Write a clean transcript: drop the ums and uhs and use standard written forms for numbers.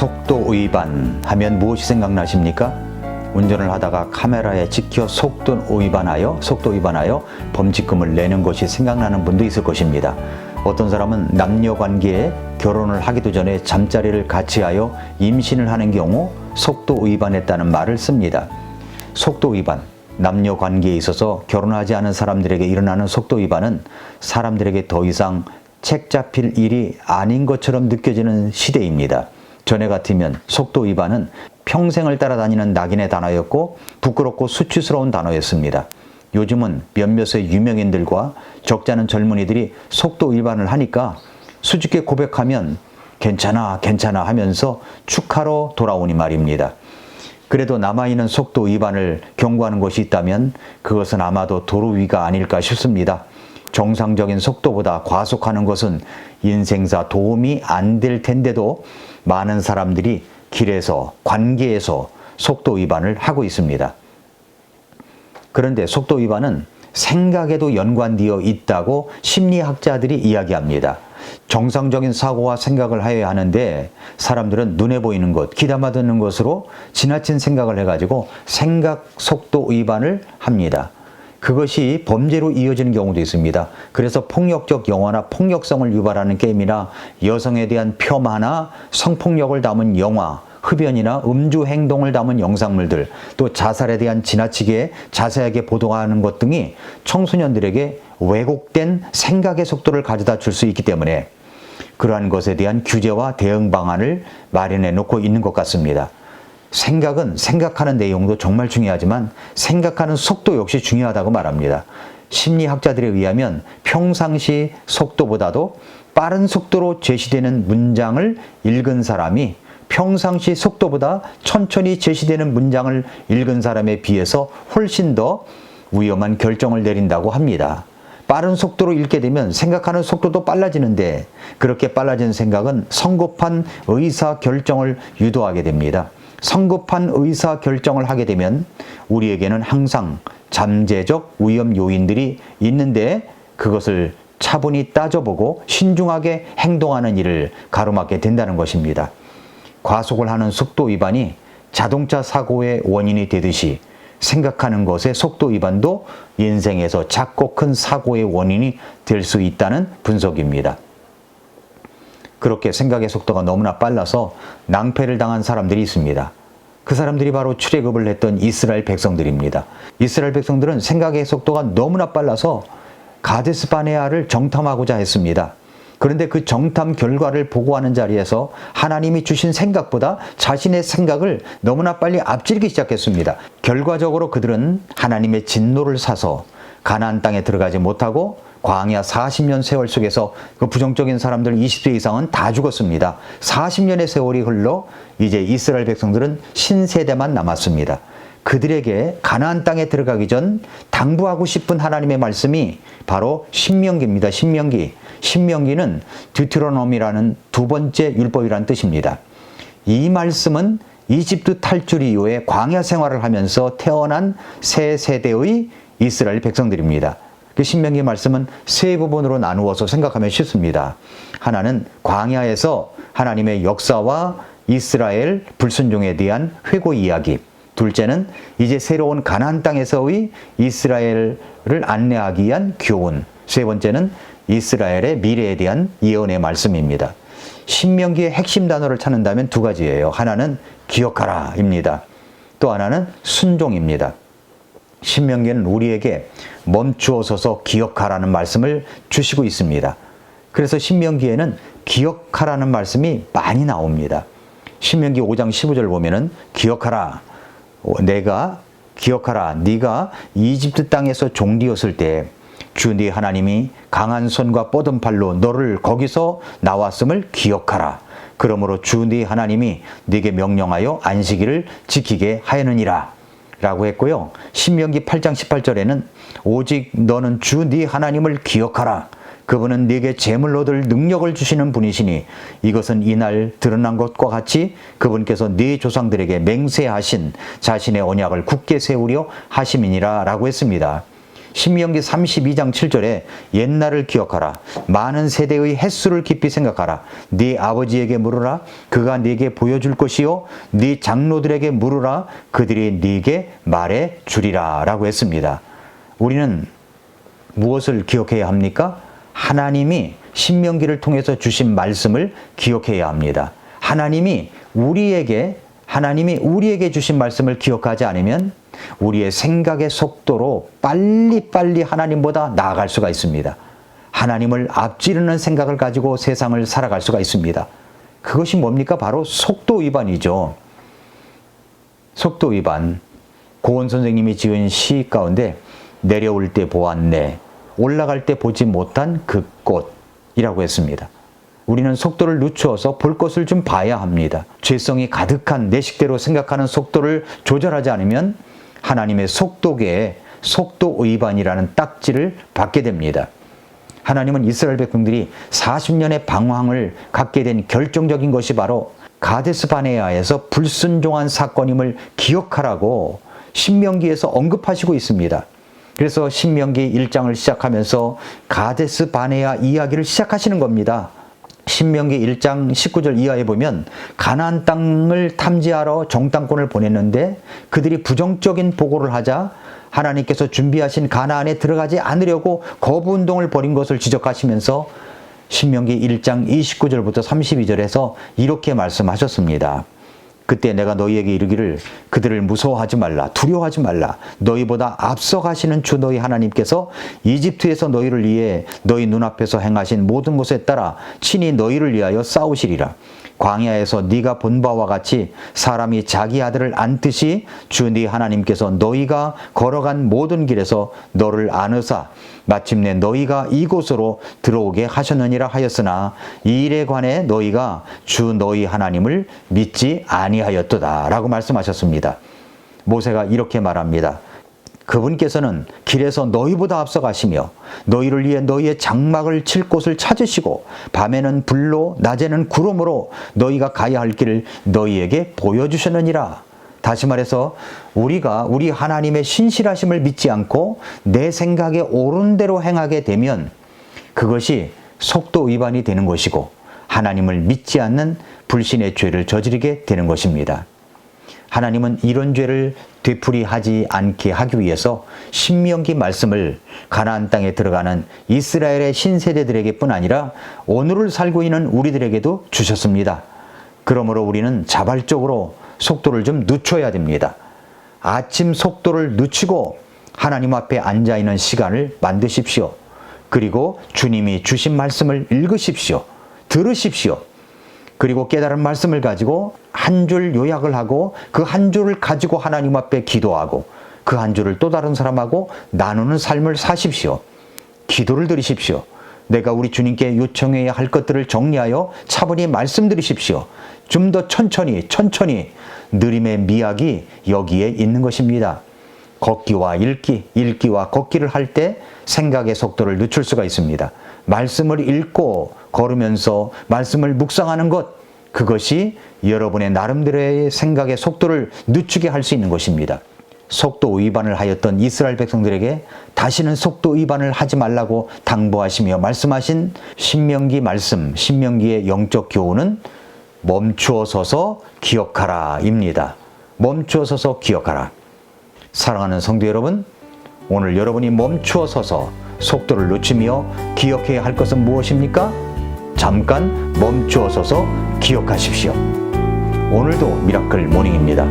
속도 위반 하면 무엇이 생각나십니까? 운전을 하다가 카메라에 찍혀 속도 위반하여 범칙금을 내는 것이 생각나는 분도 있을 것입니다. 어떤 사람은 남녀관계에 결혼을 하기도 전에 잠자리를 같이 하여 임신을 하는 경우 속도 위반했다는 말을 씁니다. 속도 위반, 남녀관계에 있어서 결혼하지 않은 사람들에게 일어나는 속도 위반은 사람들에게 더 이상 책 잡힐 일이 아닌 것처럼 느껴지는 시대입니다. 전에 같으면 속도 위반은 평생을 따라다니는 낙인의 단어였고 부끄럽고 수치스러운 단어였습니다. 요즘은 몇몇의 유명인들과 적잖은 젊은이들이 속도 위반을 하니까 수줍게 고백하면 괜찮아 하면서 축하로 돌아오니 말입니다. 그래도 남아있는 속도 위반을 경고하는 것이 있다면 그것은 아마도 도로 위가 아닐까 싶습니다. 정상적인 속도보다 과속하는 것은 인생사 도움이 안 될 텐데도 많은 사람들이 길에서, 관계에서 속도 위반을 하고 있습니다. 그런데 속도 위반은 생각에도 연관되어 있다고 심리학자들이 이야기합니다. 정상적인 사고와 생각을 하여야 하는데 사람들은 눈에 보이는 것, 귀담아 듣는 것으로 지나친 생각을 해가지고 생각 속도 위반을 합니다. 그것이 범죄로 이어지는 경우도 있습니다. 그래서 폭력적 영화나 폭력성을 유발하는 게임이나 여성에 대한 폄하나 성폭력을 담은 영화, 흡연이나 음주 행동을 담은 영상물들, 또 자살에 대한 지나치게 자세하게 보도하는 것 등이 청소년들에게 왜곡된 생각의 속도를 가져다 줄 수 있기 때문에 그러한 것에 대한 규제와 대응 방안을 마련해 놓고 있는 것 같습니다. 생각은 생각하는 내용도 정말 중요하지만 생각하는 속도 역시 중요하다고 말합니다. 심리학자들에 의하면 평상시 속도보다도 빠른 속도로 제시되는 문장을 읽은 사람이 평상시 속도보다 천천히 제시되는 문장을 읽은 사람에 비해서 훨씬 더 위험한 결정을 내린다고 합니다. 빠른 속도로 읽게 되면 생각하는 속도도 빨라지는데 그렇게 빨라진 생각은 성급한 의사 결정을 유도하게 됩니다. 성급한 의사 결정을 하게 되면 우리에게는 항상 잠재적 위험 요인들이 있는데 그것을 차분히 따져보고 신중하게 행동하는 일을 가로막게 된다는 것입니다. 과속을 하는 속도 위반이 자동차 사고의 원인이 되듯이 생각하는 것의 속도 위반도 인생에서 작고 큰 사고의 원인이 될 수 있다는 분석입니다. 그렇게 생각의 속도가 너무나 빨라서 낭패를 당한 사람들이 있습니다. 그 사람들이 바로 출애굽을 했던 이스라엘 백성들입니다. 이스라엘 백성들은 생각의 속도가 너무나 빨라서 가데스 바네아를 정탐하고자 했습니다. 그런데 그 정탐 결과를 보고하는 자리에서 하나님이 주신 생각보다 자신의 생각을 너무나 빨리 앞지르기 시작했습니다. 결과적으로 그들은 하나님의 진노를 사서 가나안 땅에 들어가지 못하고 광야 40년 세월 속에서 그 부정적인 사람들 20세 이상은 다 죽었습니다. 40년의 세월이 흘러 이제 이스라엘 백성들은 신세대만 남았습니다. 그들에게 가나안 땅에 들어가기 전 당부하고 싶은 하나님의 말씀이 바로 신명기입니다. 신명기는 듀테로노미라는 두 번째 율법이라는 뜻입니다. 이 말씀은 이집트 탈출 이후에 광야 생활을 하면서 태어난 새 세대의 이스라엘 백성들입니다. 그 신명기 말씀은 세 부분으로 나누어서 생각하면 쉽습니다. 하나는 광야에서 하나님의 역사와 이스라엘 불순종에 대한 회고 이야기, 둘째는 이제 새로운 가나안 땅에서의 이스라엘을 안내하기 위한 교훈, 세 번째는 이스라엘의 미래에 대한 예언의 말씀입니다. 신명기의 핵심 단어를 찾는다면 두 가지예요. 하나는 기억하라입니다. 또 하나는 순종입니다. 신명기는 우리에게 멈추어 서서 기억하라는 말씀을 주시고 있습니다. 그래서 신명기에는 기억하라는 말씀이 많이 나옵니다. 신명기 5장 15절 보면은 기억하라. 네가 이집트 땅에서 종되었을 때 주 네 하나님이 강한 손과 뻗은 팔로 너를 거기서 나왔음을 기억하라. 그러므로 주 네 하나님이 네게 명령하여 안식일을 지키게 하였느니라 라고 했고요. 신명기 8장 18절에는 오직 너는 주 네 하나님을 기억하라. 그분은 네게 재물로 얻을 능력을 주시는 분이시니 이것은 이날 드러난 것과 같이 그분께서 네 조상들에게 맹세하신 자신의 언약을 굳게 세우려 하심이니라 라고 했습니다. 신명기 32장 7절에 옛날을 기억하라. 많은 세대의 횟수를 깊이 생각하라. 네 아버지에게 물으라. 그가 네게 보여줄 것이요. 네 장로들에게 물으라. 그들이 네게 말해 주리라. 라고 했습니다. 우리는 무엇을 기억해야 합니까? 하나님이 신명기를 통해서 주신 말씀을 기억해야 합니다. 하나님이 우리에게 주신 말씀을 기억하지 않으면 우리의 생각의 속도로 빨리빨리 하나님보다 나아갈 수가 있습니다. 하나님을 앞지르는 생각을 가지고 세상을 살아갈 수가 있습니다. 그것이 뭡니까? 바로 속도 위반이죠. 속도 위반. 고은 선생님이 지은 시 가운데 내려올 때 보았네, 올라갈 때 보지 못한 그 꽃이라고 했습니다. 우리는 속도를 늦추어서 볼 것을 좀 봐야 합니다. 죄성이 가득한 내 식대로 생각하는 속도를 조절하지 않으면 하나님의 속도계에 속도 위반이라는 딱지를 받게 됩니다. 하나님은 이스라엘 백성들이 40년의 방황을 갖게 된 결정적인 것이 바로 가데스 바네아에서 불순종한 사건임을 기억하라고 신명기에서 언급하시고 있습니다. 그래서 신명기 1장을 시작하면서 가데스 바네아 이야기를 시작하시는 겁니다. 신명기 1장 19절 이하에 보면 가나안 땅을 탐지하러 정탐꾼을 보냈는데 그들이 부정적인 보고를 하자 하나님께서 준비하신 가나안에 들어가지 않으려고 거부운동을 벌인 것을 지적하시면서 신명기 1장 29절부터 32절에서 이렇게 말씀하셨습니다. 그때 내가 너희에게 이르기를 그들을 무서워하지 말라, 두려워하지 말라. 너희보다 앞서가시는 주 너희 하나님께서 이집트에서 너희를 위해 너희 눈앞에서 행하신 모든 것에 따라 친히 너희를 위하여 싸우시리라. 광야에서 네가 본 바와 같이 사람이 자기 아들을 안듯이 주 네 하나님께서 너희가 걸어간 모든 길에서 너를 안으사 마침내 너희가 이곳으로 들어오게 하셨느니라 하였으나 이 일에 관해 너희가 주 너희 하나님을 믿지 아니하였도다 라고 말씀하셨습니다. 모세가 이렇게 말합니다. 그분께서는 길에서 너희보다 앞서가시며 너희를 위해 너희의 장막을 칠 곳을 찾으시고 밤에는 불로 낮에는 구름으로 너희가 가야 할 길을 너희에게 보여주셨느니라. 다시 말해서 우리가 우리 하나님의 신실하심을 믿지 않고 내 생각에 옳은 대로 행하게 되면 그것이 속도 위반이 되는 것이고 하나님을 믿지 않는 불신의 죄를 저지르게 되는 것입니다. 하나님은 이런 죄를 되풀이하지 않게 하기 위해서 신명기 말씀을 가나안 땅에 들어가는 이스라엘의 신세대들에게 뿐 아니라 오늘을 살고 있는 우리들에게도 주셨습니다. 그러므로 우리는 자발적으로 속도를 좀 늦춰야 됩니다. 아침 속도를 늦추고 하나님 앞에 앉아있는 시간을 만드십시오. 그리고 주님이 주신 말씀을 읽으십시오. 들으십시오. 그리고 깨달은 말씀을 가지고 한 줄 요약을 하고 그 한 줄을 가지고 하나님 앞에 기도하고 그 한 줄을 또 다른 사람하고 나누는 삶을 사십시오. 기도를 드리십시오. 내가 우리 주님께 요청해야 할 것들을 정리하여 차분히 말씀드리십시오. 좀 더 천천히 느림의 미학이 여기에 있는 것입니다. 걷기와 읽기, 읽기와 걷기를 할 때 생각의 속도를 늦출 수가 있습니다. 말씀을 읽고 걸으면서 말씀을 묵상하는 것, 그것이 여러분의 나름대로의 생각의 속도를 늦추게 할 수 있는 것입니다. 속도 위반을 하였던 이스라엘 백성들에게 다시는 속도 위반을 하지 말라고 당부하시며 말씀하신 신명기 말씀, 신명기의 영적 교훈은 멈추어 서서 기억하라 입니다. 멈추어 서서 기억하라. 사랑하는 성도 여러분, 오늘 여러분이 멈추어 서서 속도를 늦추며 기억해야 할 것은 무엇입니까? 잠깐 멈추어 서서 기억하십시오. 오늘도 미라클 모닝입니다.